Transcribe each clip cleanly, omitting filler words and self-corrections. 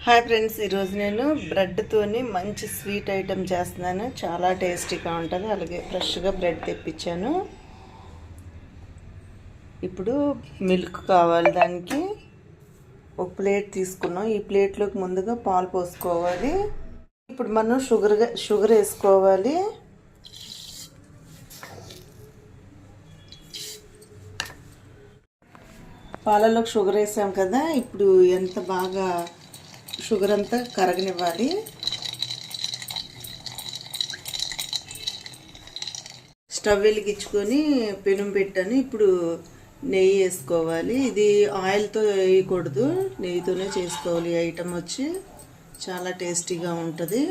Hi friends, ఈరోజు నేను బ్రెడ్తోని మంచి స్వీట్ ఐటెం చేస్తున్నాను. చాలా టేస్టీగా ఉంటుంది. అలాగే ఫ్రెష్గా బ్రెడ్ తెప్పించాను. ఇప్పుడు మిల్క్ కావాలి. దానికి ఒక ప్లేట్ తీసుకున్నాం. ఈ ప్లేట్లోకి ముందుగా పాలు పోసుకోవాలి. ఇప్పుడు మనం షుగర్ వేసుకోవాలి. పాలలోకి షుగర్ వేసాం కదా, ఇప్పుడు ఎంత బాగా షుగర్ అంతా కరగనివ్వాలి. స్టవ్ వెలిగించుకొని పెనం పెట్టాను. ఇప్పుడు నెయ్యి వేసుకోవాలి. ఇది ఆయిల్తో వేయకూడదు, నెయ్యితోనే చేసుకోవాలి. ఈ ఐటమ్ వచ్చి చాలా టేస్టీగా ఉంటుంది.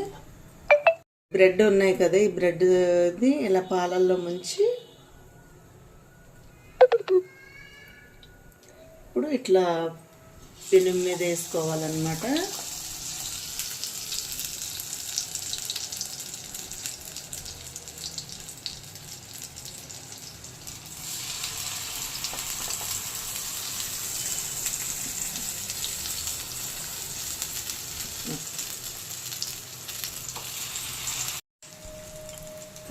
బ్రెడ్ ఉన్నాయి కదా, ఈ బ్రెడ్ని ఇలా పాలల్లో ముంచి ఇప్పుడు ఇట్లా పెనం మీద వేసుకోవాలన్నమాట.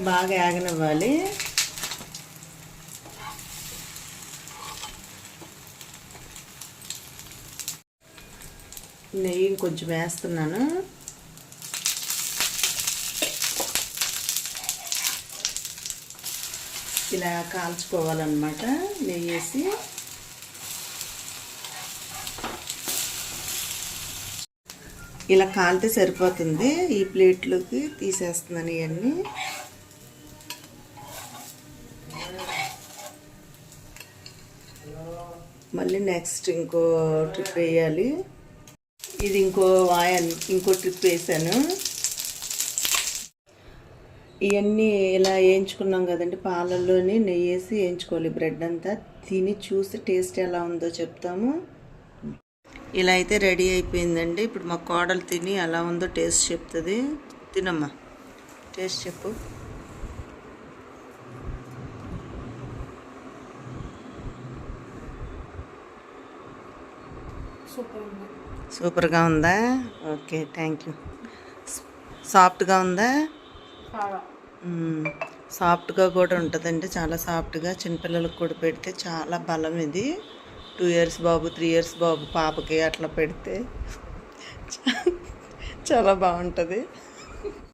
బాగా ఆగనివ్వాలి. నెయ్యి కొంచెం వేస్తున్నాను. ఇలా కాల్చుకోవాలన్నమాట. నెయ్యి వేసి ఇలా కాలితే సరిపోతుంది. ఈ ప్లేట్లోకి తీసేస్తున్నాను ఇవన్నీ. మళ్ళీ నెక్స్ట్ ఇంకో ట్రిప్ వేయాలి. ఇది ఇంకో ట్రిప్ వేసాను. ఇవన్నీ ఇలా వేయించుకున్నాం కదండి, పాలల్లోని నెయ్యి వేసి వేయించుకోవాలి. బ్రెడ్ అంతా తిని చూసి టేస్ట్ ఎలా ఉందో చెప్తాము. ఇలా అయితే రెడీ అయిపోయిందండి. ఇప్పుడు మా కోడలు తిని ఎలా ఉందో టేస్ట్ చెప్తుంది. తినమ్మా, టేస్ట్ చెప్పు. సూపర్గా ఉందా? Okay, thank you. సాఫ్ట్గా ఉందా? సాఫ్ట్గా కూడా ఉంటుందండి, చాలా సాఫ్ట్గా. చిన్నపిల్లలకు కూడా పెడితే చాలా బలం. ఇది 2 ఇయర్స్ బాబు, 3 ఇయర్స్ బాబు పాపకి అట్లా పెడితే చాలా బాగుంటుంది.